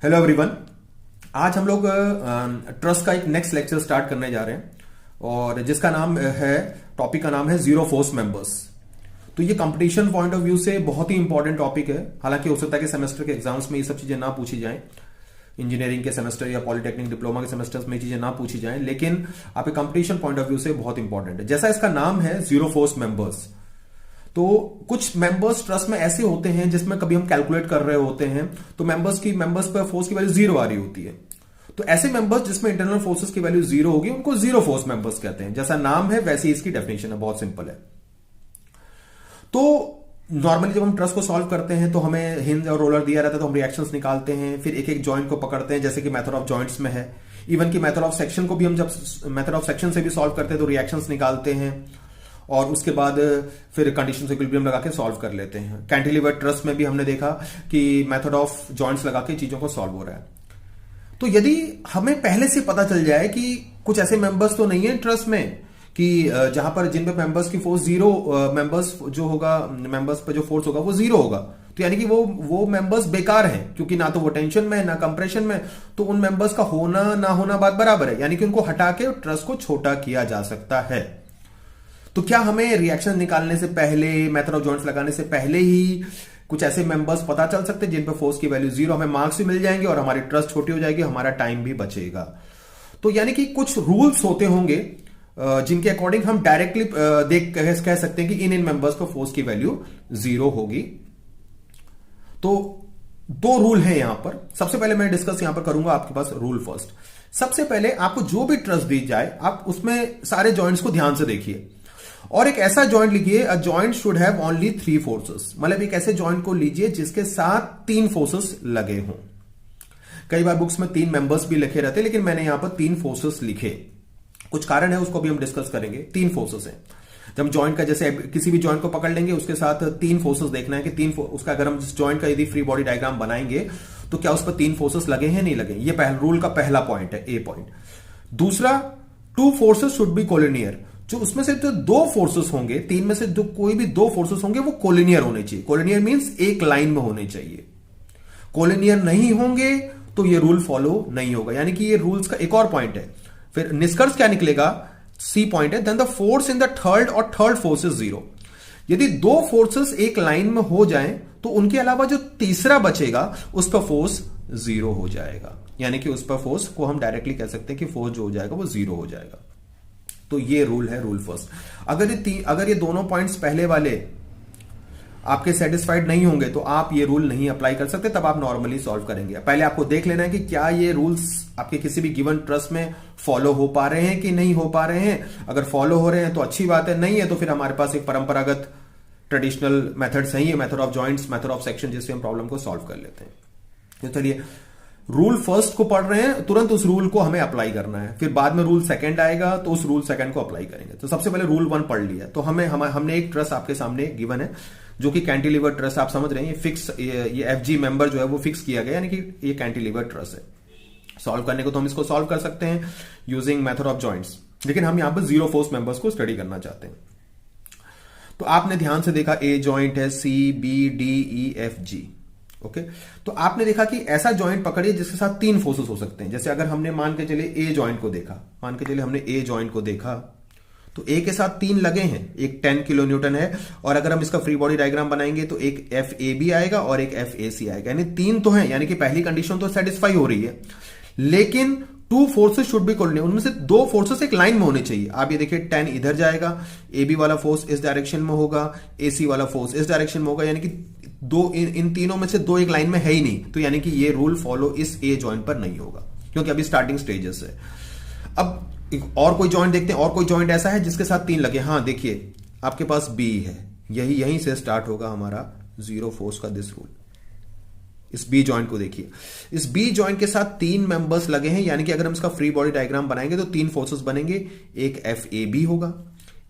Hello everyone. आज हम लोग ट्रस्ट का एक नेक्स्ट लेक्चर स्टार्ट करने जा रहे हैं और जिसका नाम है, टॉपिक का नाम है जीरो फोर्स मेंबर्स। तो ये कंपटीशन पॉइंट ऑफ व्यू से बहुत ही इंपॉर्टेंट टॉपिक है। हालांकि हो सकता है कि सेमेस्टर के एग्जाम्स में ये सब चीजें ना पूछी जाएं, इंजीनियरिंग के सेमेस्टर या पॉलिटेक्निक डिप्लोमा के सेमेस्टर्स में ये चीजें ना पूछी जाएं, लेकिन आपके कंपटीशन पॉइंट ऑफ व्यू से बहुत इंपॉर्टेंट है। जैसा इसका नाम है जीरो फोर्स मेंबर्स, तो कुछ मेंबर्स ट्रस्ट में ऐसे होते हैं जिसमें कभी हम कैलकुलेट कर रहे होते हैं तो मेंबर्स पर फोर्स की वैल्यू जीरो आ रही होती है। तो ऐसे मेंबर्स जिसमें इंटरनल फोर्सेस की वैल्यू जीरो होगी उनको जीरो फोर्स मेंबर्स कहते हैं। जैसा नाम है वैसी इसकी डेफिनेशन है, बहुत सिंपल है। तो नॉर्मली जब हम ट्रस्ट को सॉल्व करते हैं तो हमें हिंज और रोलर दिया रहता है, तो हम रिएक्शंस निकालते हैं, फिर एक एक जॉइंट को पकड़ते हैं, जैसे कि मेथड ऑफ जॉइंट्स में है। इवन की मेथड ऑफ सेक्शन को भी हम जब मेथड ऑफ सेक्शन से भी सॉल्व करते हैं तो रिएक्शंस निकालते हैं और उसके बाद फिर कंडीशन इक्विलिब्रियम लगा के सॉल्व कर लेते हैं। कैंटिलीवर ट्रस्ट में भी हमने देखा कि मेथड ऑफ जॉइंट्स लगा के चीजों को सॉल्व हो रहा है। तो यदि हमें पहले से पता चल जाए कि कुछ ऐसे मेंबर्स तो नहीं है ट्रस्ट में कि जहां पर जिन पे मेंबर्स की फोर्स जीरो, मेंबर्स जो होगा, मेंबर्स पे जो फोर्स होगा वो जीरो होगा, तो यानी कि वो मेंबर्स बेकार हैं, क्योंकि ना तो वो टेंशन में ना कंप्रेशन में, तो उन मेंबर्स का होना ना होना बात बराबर है, यानी कि उनको हटा के ट्रस्ट को छोटा किया जा सकता है। तो क्या हमें रिएक्शन निकालने से पहले, मेथड ऑफ जॉइंट्स लगाने से पहले ही कुछ ऐसे मेंबर्स पता चल सकते हैं जिन पे फोर्स की वैल्यू जीरो, हमें मार्क्स भी मिल जाएंगे और हमारी ट्रस्ट छोटी हो जाएगी, हमारा टाइम भी बचेगा। तो यानी कि कुछ रूल्स होते होंगे जिनके अकॉर्डिंग हम डायरेक्टली कह सकते हैं कि इन मेंबर्स पर फोर्स की वैल्यू जीरो होगी। तो दो रूल हैं यहां पर। सबसे पहले मैं डिस्कस यहां पर करूंगा आपके पास रूल फर्स्ट। सबसे पहले आपको जो भी ट्रस्ट दी जाए, आप उसमें सारे जॉइंट्स को ध्यान से देखिए और एक ऐसा जॉइंट लिखिए, a joint should have only 3 forces. मतलब एक ऐसे जॉइंट को लीजिए जिसके साथ 3 फोर्सेस लगे हों। कई बार बुक्स में 3 मेंबर्स भी लिखे रहते हैं, लेकिन मैंने यहां पर 3 फोर्सेस लिखे। कुछ कारण है, उसको भी हम डिस्कस करेंगे। 3 फोर्सेस हैं। जब हम जॉइंट का, जैसे किसी भी जॉइंट को पकड़ लेंगे, उसके साथ 3 फोर्सेस देखना है कि उसका अगर हम जॉइंट का यदि फ्री बॉडी डायग्राम बनाएंगे तो क्या उस पर 3 फोर्सेस लगे हैं, नहीं लगे। ये रूल का पहला पॉइंट है, ए पॉइंट। दूसरा, 2 फोर्सेस शुड बी कोलिनियर। जो उसमें से जो 2 फोर्सेस होंगे, 3 में से जो कोई भी 2 फोर्सेस होंगे वो कोलिनियर होने चाहिए। कोलिनियर मींस एक लाइन में होने चाहिए। कोलिनियर नहीं होंगे तो ये रूल फॉलो नहीं होगा, यानी कि ये रूल्स का एक और पॉइंट है। फिर निष्कर्ष क्या निकलेगा, सी पॉइंट है, then the force in the third force is zero. यदि 2 फोर्सेस एक लाइन में हो जाएं तो उनके अलावा जो तीसरा बचेगा उस पर फोर्स जीरो हो जाएगा, यानी कि उस पर फोर्स को हम डायरेक्टली कह सकते हैं कि फोर्स जो हो जाएगा वो जीरो हो जाएगा। तो ये रूल है, रूल फर्स्ट। अगर ये दोनों पॉइंट्स पहले वाले आपके सेटिस्फाइड नहीं होंगे तो आप ये रूल नहीं अप्लाई कर सकते, तब आप नॉर्मली सॉल्व करेंगे। पहले आपको देख लेना है कि क्या ये रूल्स आपके किसी भी गिवन ट्रस्ट में फॉलो हो पा रहे हैं कि नहीं हो पा रहे हैं। अगर फॉलो हो रहे हैं तो अच्छी बात है, नहीं है तो फिर हमारे पास एक परंपरागत ट्रेडिशनल मेथड सही है, method of joints, method of section, जिससे हम प्रॉब्लम को सॉल्व कर लेते हैं। तो चलिए, रूल फर्स्ट को पढ़ रहे हैं, तुरंत उस रूल को हमें अप्लाई करना है, फिर बाद में रूल सेकंड आएगा तो उस रूल सेकंड को अप्लाई करेंगे। तो सबसे पहले रूल 1 पढ़ लिया। तो हमने एक ट्रस्ट आपके सामने गिवन है जो कि कैंटिलीवर ट्रस्ट, आप समझ रहे हैं, ये फिक्स, ये एफजी मेंबर जो है वो फिक्स किया गया, यानी कि ये कैंटिलीवर ट्रस्ट है। सॉल्व करने को तो हम इसको सॉल्व कर सकते हैं यूजिंग मेथड ऑफ जॉइंट्स, लेकिन हम यहां पर जीरो फोर्स मेंबर्स को स्टडी करना चाहते हैं। तो आपने ध्यान से देखा, ए जॉइंट है, C B D E F G. Okay, तो आपने देखा कि ऐसा जॉइंट पकड़िए जिसके साथ 3 फोर्सेस हो सकते हैं। जैसे अगर हमने मान के चले ए जॉइंट को देखा, मान के चले हमने ए जॉइंट को देखा, तो ए के साथ 3 लगे हैं, एक 10 किलो न्यूटन है, और अगर हम इसका फ्री बॉडी डायग्राम बनाएंगे तो एक एफ ए बी आएगा और एक एफ ए सी आएगा, यानी 3 तो है, यानी कि पहली कंडीशन तो सेटिस्फाई हो रही है। लेकिन 2 फोर्सेस शुड बी कोलिनियर, उनमें से 2 फोर्सेस एक लाइन में होने चाहिए। आप ये देखिए, 10 इधर जाएगा, ए बी वाला फोर्स इस डायरेक्शन में होगा, ए सी वाला फोर्स इस डायरेक्शन में होगा, यानी कि इन तीनों में से 2 एक लाइन में है ही नहीं। तो यानी कि ये रूल फॉलो इस ए जॉइंट पर नहीं होगा, क्योंकि अभी स्टार्टिंग स्टेजेस है। अब और कोई जॉइंट देखते हैं, और कोई जॉइंट ऐसा है जिसके साथ 3 लगे। हाँ देखिए, आपके पास बी है, यहीं से स्टार्ट होगा हमारा जीरो फोर्स का दिस रूल। इस बी जॉइंट को देखिए, इस बी जॉइंट के साथ 3 मेंबर्स लगे हैं, यानी कि अगर हम इसका फ्री बॉडी डायग्राम बनाएंगे तो 3 फोर्सेस बनेंगे, एक एफ ए बी होगा,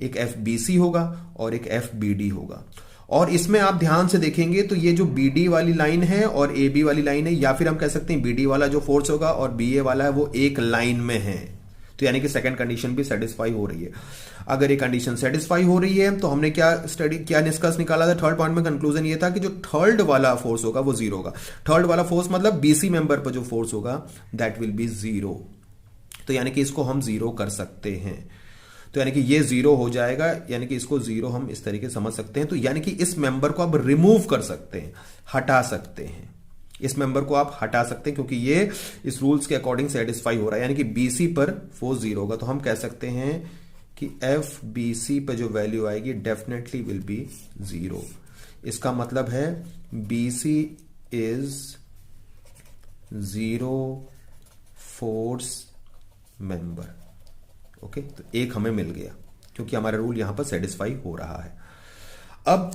एक एफ बी सी होगा और एक एफ बी डी होगा। और इसमें आप ध्यान से देखेंगे तो ये जो बी डी वाली लाइन है और ए बी वाली लाइन है, या फिर हम कह सकते हैं बी डी वाला जो फोर्स होगा और बी ए वाला है वो एक लाइन में है। तो यानी कि सेकंड कंडीशन भी सेटिस्फाई हो रही है। अगर ये कंडीशन सेटिस्फाई हो रही है तो हमने क्या निष्कर्ष निकाला था? थर्ड पॉइंट में कंक्लूजन ये था कि जो थर्ड वाला फोर्स होगा वो जीरो होगा। थर्ड वाला फोर्स मतलब बीसी मेंबर पर जो फोर्स होगा दैट विल बी जीरो। तो यानी कि इसको हम जीरो कर सकते हैं। तो यानी कि ये जीरो हो जाएगा, यानी कि इसको जीरो हम इस तरीके समझ सकते हैं। तो यानी कि इस मेंबर को आप रिमूव कर सकते हैं, हटा सकते हैं। इस मेंबर को आप हटा सकते हैं क्योंकि ये इस रूल्स के अकॉर्डिंग सेटिस्फाई हो रहा है, यानी कि बीसी पर फोर्स जीरो होगा। तो हम कह सकते हैं कि एफ बीसी पर जो वैल्यू आएगी डेफिनेटली विल बी जीरो। इसका मतलब है BC is zero force member. Okay, तो एक हमें मिल गया क्योंकि हमारा रूल यहां पर सेटिस्फाई हो रहा है। अब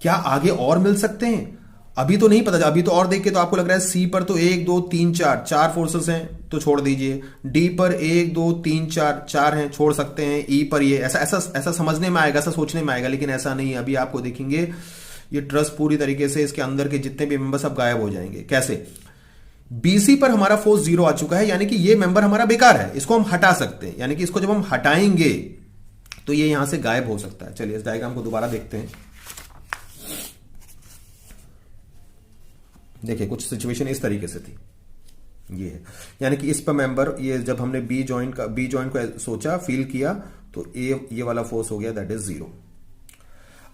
क्या आगे और मिल सकते हैं? अभी तो नहीं पता, अभी तो और देख के तो आपको लग रहा है सी पर तो 1 2 3 4 चार फोर्सेस हैं तो छोड़ दीजिए। डी पर 1 2 3 4 चार हैं, छोड़ सकते हैं। ई पर ये ऐसा समझने में आएगा, ऐसा सोचने में आएगा, लेकिन ऐसा नहीं है। अभी आपको देखेंगे ये ट्रस पूरी तरीके से इसके अंदर के जितने भी मेंबर सब गायब हो जाएंगे। कैसे? बीसी पर हमारा फोर्स जीरो आ चुका है, यानी कि ये मेंबर हमारा बेकार है, इसको हम हटा सकते हैं। यानी कि इसको जब हम हटाएंगे तो ये यहां से गायब हो सकता है। चलिए इस डायग्राम को दोबारा देखते हैं। देखिए कुछ सिचुएशन इस तरीके से थी, ये है, यानी कि इस पर मेंबर, ये जब हमने बी जॉइंट को सोचा, फील किया, तो ये वाला फोर्स हो गया दैट इज जीरो।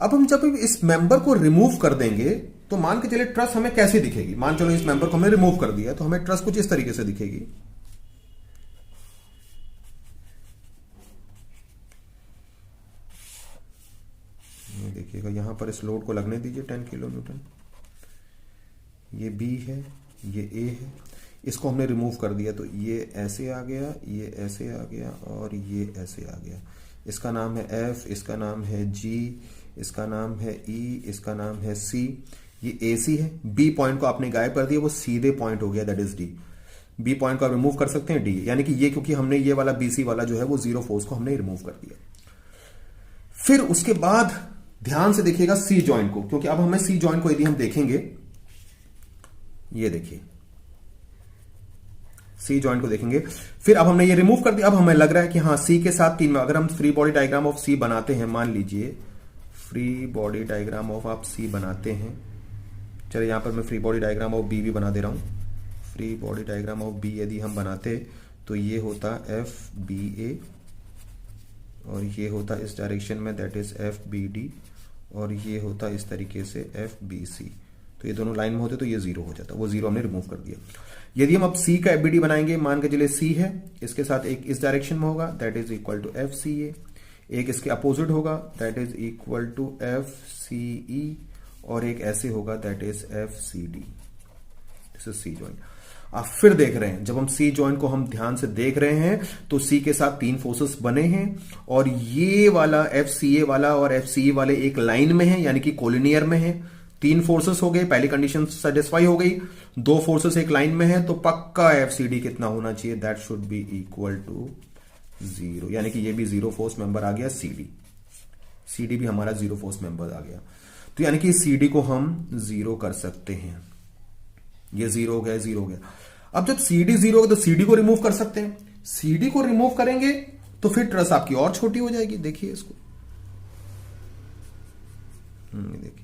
अब हम जब इस मेंबर को रिमूव कर देंगे तो मान के चलिए ट्रस हमें कैसे दिखेगी। मान चलो इस मेंबर को हमने रिमूव कर दिया तो हमें ट्रस कुछ इस तरीके से दिखेगी। देखिएगा यहां पर इस लोड को लगने दीजिए 10 किलो न्यूटन। ये बी है, ये ए है, इसको हमने रिमूव कर दिया तो ये ऐसे आ गया, ये ऐसे आ गया और ये ऐसे आ गया। इसका नाम है एफ, इसका नाम है जी, इसका नाम है ई, इसका नाम है सी। ये ए सी है। बी पॉइंट को आपने गायब कर दिया, वो सीधे पॉइंट हो गया that is D. B point को आप रिमूव कर सकते हैं डी, यानी कि ये क्योंकि हमने ये वाला बीसी वाला जो है वो जीरो फोर्स को हमने रिमूव कर दिया। फिर उसके बाद ध्यान से देखिएगा सी जॉइंट को, क्योंकि अब हमें सी जॉइंट को यदि हम देखेंगे, ये देखिए सी जॉइंट को देखेंगे, फिर अब हमने ये रिमूव कर दिया। अब हमें लग रहा है कि हाँ सी के साथ तीन में अगर हम फ्री बॉडी डायग्राम ऑफ सी बनाते हैं, मान लीजिए फ्री बॉडी डायग्राम ऑफ आप सी बनाते हैं। चलिए यहां पर मैं free body diagram of B भी बना दे रहा हूं। Free body diagram of B यदि हम बनाते तो ये होता एफ बी ए और ये होता इस डायरेक्शन में that is F B D और ये होता इस तरीके से एफ बी सी। तो ये दोनों लाइन में होते तो ये जीरो हो जाता, वो जीरो हमने रिमूव कर दिया। यदि हम अब सी का एफबीडी बनाएंगे, मान के चलिए सी है, इसके साथ एक इस डायरेक्शन में होगा that is equal to F C A, एक इसके अपोजिट होगा that is equal to F C E और एक ऐसे होगा that is F C D. This is C joint. आप फिर देख रहे हैं, जब हम सी जॉइंट को हम ध्यान से देख रहे हैं तो सी के साथ तीन फोर्सेस बने हैं और ये वाला एफ सी ए वाला और एफ सी ई वाले एक लाइन में है, यानी कि कोलिनियर में है। तीन फोर्सेस हो गए, पहली कंडीशन सेटिस्फाई हो गई। दो फोर्सेस एक लाइन में है तो पक्का एफसीडी कितना होना चाहिए? That should be equal to zero, यानी कि ये भी जीरो फोर्स मेंबर आ गया सीडी। सीडी भी हमारा जीरो फोर्स मेंबर आ गया। तो यानी कि सीडी को हम जीरो कर सकते हैं। ये जीरो हो गया, जीरो हो गया। अब जब सीडी जीरो होगा तो सीडी को रिमूव कर सकते हैं। सीडी को रिमूव करेंगे तो फिर ट्रस आपकी और छोटी हो जाएगी। देखिए इसको, देखिए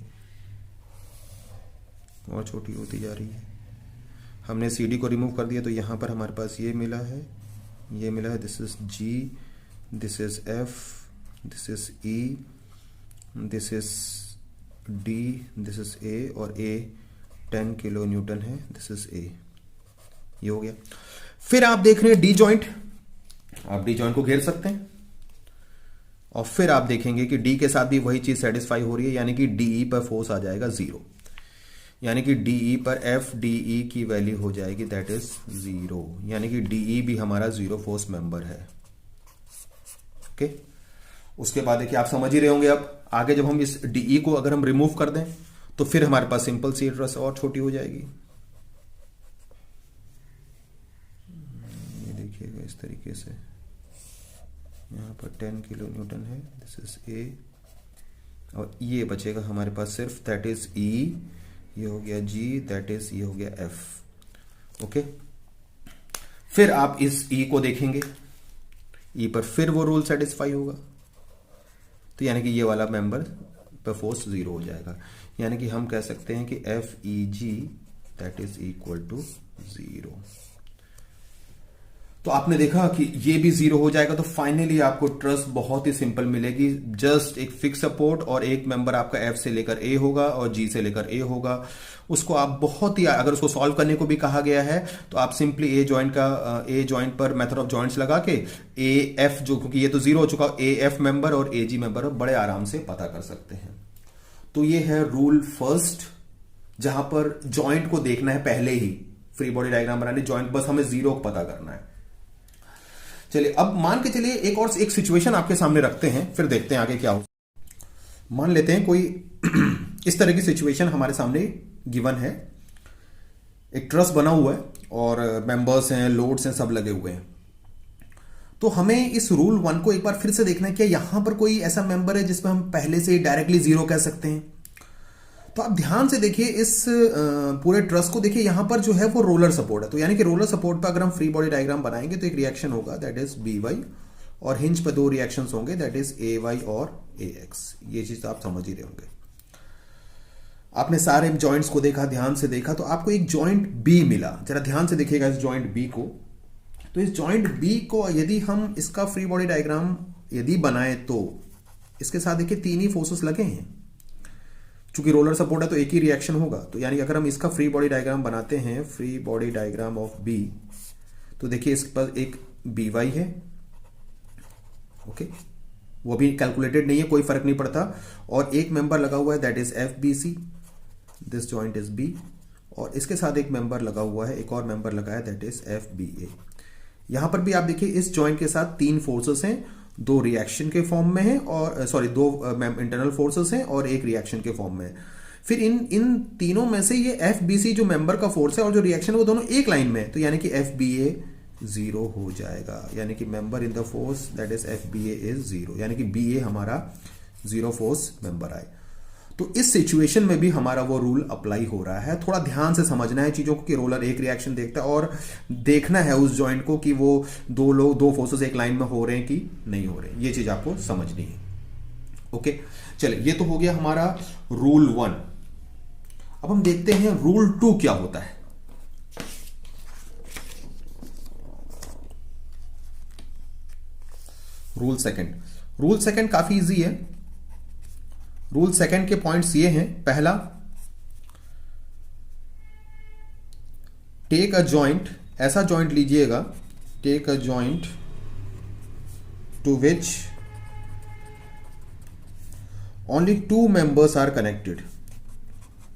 और छोटी होती जा रही है। हमने सीडी को रिमूव कर दिया तो यहां पर हमारे पास ये मिला है, ये मिला है। This is G, this is F, this is E, this is D, this is A और ए 10 किलो न्यूटन है। This is A. ये हो गया। फिर आप देख रहे हैं डी जॉइंट, आप डी जॉइंट को घेर सकते हैं और फिर आप देखेंगे कि डी के साथ भी वही चीज सेटिस्फाई हो रही है, यानी कि डीई पर फोर्स आ जाएगा जीरो, यानी कि डीई पर एफ डीई की वैल्यू हो जाएगी दैट इज जीरो, यानी कि डीई भी हमारा जीरो फोर्स मेंबर है। ओके, उसके बाद देखिए आप समझ ही रहे होंगे। अब आगे जब हम इस डीई को अगर हम रिमूव कर दें तो फिर हमारे पास सिंपल सी ट्रस और छोटी हो जाएगी। ये देखिएगा इस तरीके से, यहां पर 10 किलो न्यूटन है। दिस इज ए और ये बचेगा हमारे पास सिर्फ दैट इज ई, ये हो गया जी, दैट इज ये हो गया एफ। ओके, फिर आप इस ई को देखेंगे, ई पर फिर वो रूल सेटिस्फाई होगा, तो यानी कि ये वाला मेंबर पर फोर्स 0 हो जाएगा। यानी कि हम कह सकते हैं कि F E G that is equal to 0। तो आपने देखा कि ये भी 0 हो जाएगा, तो फाइनली आपको ट्रस्ट बहुत ही सिंपल मिलेगी। जस्ट एक फिक्स सपोर्ट और एक मेंबर आपका एफ से लेकर ए होगा और जी से लेकर ए होगा। उसको आप बहुत ही, अगर उसको सॉल्व करने को भी कहा गया है तो आप सिंपली ए जॉइंट पर मेथड ऑफ जॉइंट्स लगा के ए एफ, जो क्योंकि ये तो 0 हो चुका, ए एफ मेंबर और ए जी मेंबर बड़े आराम से पता कर सकते हैं। तो ये है रूल फर्स्ट, जहां पर जॉइंट को देखना है पहले ही, फ्री बॉडी डायग्राम बनाने जॉइंट बस हमें 0 को पता करना है। चलिए अब मान के चलिए एक सिचुएशन आपके सामने रखते हैं, फिर देखते हैं आगे क्या हो। मान लेते हैं कोई इस तरह की सिचुएशन हमारे सामने गिवन है। एक ट्रस्ट बना हुआ है और मेंबर्स हैं, लोड्स हैं, सब लगे हुए हैं। तो हमें इस रूल 1 को एक बार फिर से देखना है कि यहां पर कोई ऐसा मेंबर है जिसमें हम पहले से डायरेक्टली 0 कह सकते हैं। तो आप ध्यान से देखिए इस पूरे ट्रस्ट को देखिए, यहां पर जो है वो रोलर सपोर्ट है। तो यानी कि रोलर सपोर्ट पर अगर हम फ्री बॉडी डायग्राम बनाएंगे तो एक रिएक्शन होगा दैट इज बी वाई, और हिंज पर 2 रिएक्शंस होंगे दैट इज ए वाई और ए एक्स। ये चीज तो आप समझ ही रहे होंगे। आपने सारे जॉइंट्स को देखा, ध्यान से देखा, तो आपको एक जॉइंट बी मिला। जरा ध्यान से देखिएगा इस जॉइंट बी को। तो इस जॉइंट बी को यदि हम इसका फ्री बॉडी डायग्राम यदि बनाए तो इसके साथ देखिए 3 ही फोर्सेस लगे हैं। चूंकि रोलर सपोर्ट है तो एक ही रिएक्शन होगा। तो यानी अगर हम इसका फ्री बॉडी डायग्राम बनाते हैं, free body diagram of B, तो देखिए इस पर एक बी वाई है, ओके, वो भी कैलकुलेटेड नहीं है, कोई फर्क नहीं पड़ता, और एक मेंबर लगा हुआ है that is F B C, this joint is B, और इसके साथ एक मेंबर लगा हुआ है, एक और मेंबर लगा है दैट इज एफ बी ए। यहां पर भी आप देखिए इस जॉइंट के साथ 3 फोर्सेस हैं, 2 रिएक्शन के फॉर्म में है, और 2 इंटरनल फोर्सेस हैं और एक रिएक्शन के फॉर्म में है। फिर इन तीनों में से ये एफ बी सी जो मेंबर का फोर्स है और जो रिएक्शन है वो दोनों एक लाइन में है, तो यानी कि एफ बी ए 0 हो जाएगा। यानी कि member in the force that is F B A is 0, यानी कि बी ए हमारा 0 फोर्स मेंबर आए। तो इस सिचुएशन में भी हमारा वो रूल अप्लाई हो रहा है। थोड़ा ध्यान से समझना है चीजों को कि रोलर एक रिएक्शन देखता है और देखना है उस जॉइंट को कि वो 2 फोर्सेस एक लाइन में हो रहे हैं कि नहीं हो रहे हैं। ये चीज आपको समझनी है। ओके, चलिए ये तो हो गया हमारा रूल 1। अब हम देखते हैं रूल 2 क्या होता है। रूल सेकंड काफी इजी है। रूल सेकंड के पॉइंट्स ये हैं। पहला, टेक अ जॉइंट, ऐसा जॉइंट लीजिएगा, take a joint to which only 2 members are connected,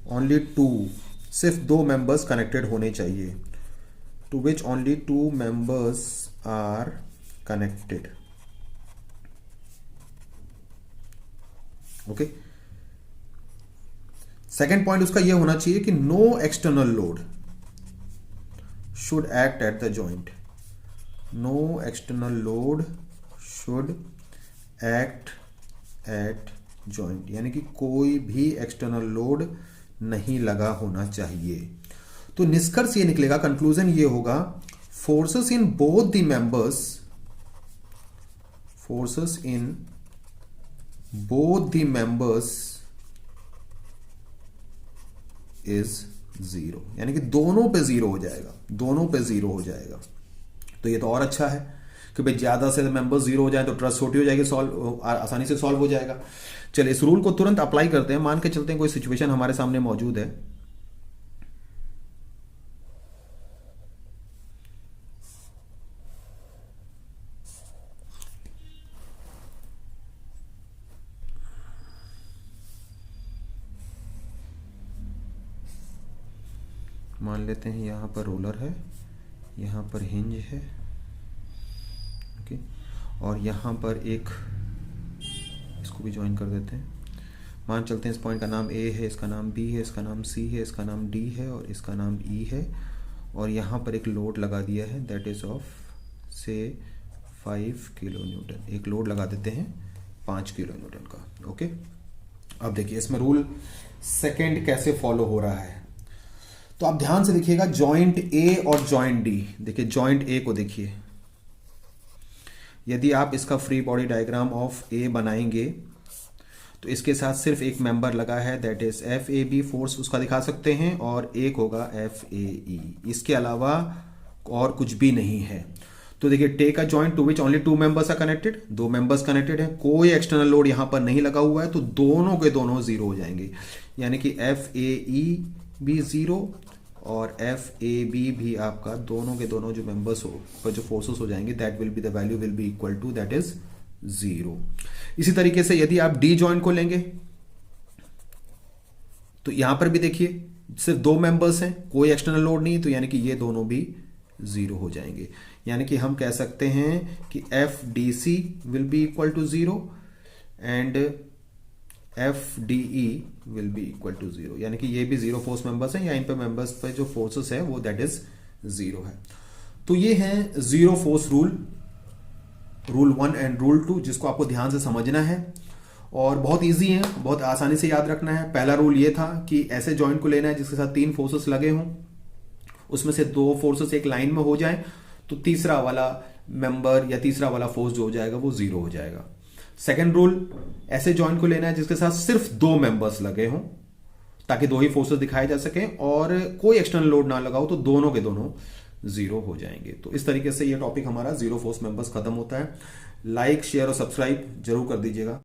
only 2, सिर्फ 2 मेंबर्स कनेक्टेड होने चाहिए, to which only 2 members are connected. Okay, second point उसका यह होना चाहिए कि no external load should act at the joint, no external load should act at joint, यानी कि कोई भी एक्सटर्नल लोड नहीं लगा होना चाहिए। तो निष्कर्ष ये निकलेगा, कंक्लूजन ये होगा, forces in both the members, forces in both the members is 0, यानी कि दोनों पे 0 हो जाएगा, दोनों पे 0 हो जाएगा। तो ये तो और अच्छा है कि भाई ज्यादा से मेंबर्स 0 हो जाए तो ट्रस्ट छोटी हो जाएगी, सॉल्व आसानी से सॉल्व हो जाएगा। चलिए इस रूल को तुरंत अप्लाई करते हैं। मान के चलते हैं कोई सिचुएशन हमारे सामने मौजूद है, मान लेते हैं यहाँ पर रोलर है, यहाँ पर हिंज है, ओके, और यहाँ पर एक, इसको भी ज्वाइन कर देते हैं। मान चलते हैं इस पॉइंट का नाम ए है, इसका नाम बी है, इसका नाम सी है, इसका नाम डी है और इसका नाम ई है, और यहाँ पर एक लोड लगा दिया है दैट इज ऑफ से 5 किलो न्यूटन। एक लोड लगा देते हैं 5 किलो न्यूटन का। ओके, अब देखिए इसमें रूल सेकेंड कैसे फॉलो हो रहा है। तो आप ध्यान से देखिएगा, जॉइंट ए और जॉइंट डी, देखिए जॉइंट ए को देखिए, यदि आप इसका free body diagram of A बनाएंगे तो इसके साथ सिर्फ एक मेंबर लगा है, that is F A B force, उसका दिखा सकते हैं, और एक होगा एफ ए ई, इसके अलावा और कुछ भी नहीं है। तो देखिए, take a joint to which only 2 members are connected, 2 members connected है, कोई एक्सटर्नल लोड यहां पर नहीं लगा हुआ है, तो दोनों के दोनों जीरो हो जाएंगे, यानी कि एफ ए ई भी जीरो और एफ ए बी भी आपका दोनों के दोनों जो मेंबर्स हो पर जो फोर्सेस हो जाएंगे, that will be the value will be equal to that is zero. इसी तरीके से यदि आप डी जॉइंट को लेंगे तो यहां पर भी देखिए सिर्फ 2 मेंबर्स हैं, कोई एक्सटर्नल लोड नहीं, तो यानी कि ये दोनों भी जीरो हो जाएंगे, यानी कि हम कह सकते हैं कि F D C will be equal to zero and F D E will be equal to zero, यानी कि ये भी जीरो फोर्स मेंबर्स हैं, या इन पे मेंबर्स पे जो फोर्सेस है वो दैट इज जीरो है। तो ये है zero force rule 1 and rule 2, जिसको आपको ध्यान से समझना है और बहुत इजी है, बहुत आसानी से याद रखना है। पहला रूल ये था कि ऐसे जॉइंट को लेना है जिसके साथ 3 फोर्सेस लगे हों, उसमें से 2 फोर्सेस एक लाइन में हो जाए, तो तीसरा वाला मेंबर या तीसरा वाला फोर्स जो हो जाएगा वो जीरो हो जाएगा। सेकंड रूल, ऐसे जॉइंट को लेना है जिसके साथ सिर्फ 2 मेंबर्स लगे हों, ताकि 2 ही फोर्सेस दिखाए जा सकें और कोई एक्सटर्नल लोड ना लगाओ, तो दोनों के दोनों जीरो हो जाएंगे। तो इस तरीके से ये टॉपिक हमारा जीरो फोर्स मेंबर्स खत्म होता है। लाइक, शेयर और सब्सक्राइब जरूर कर दीजिएगा।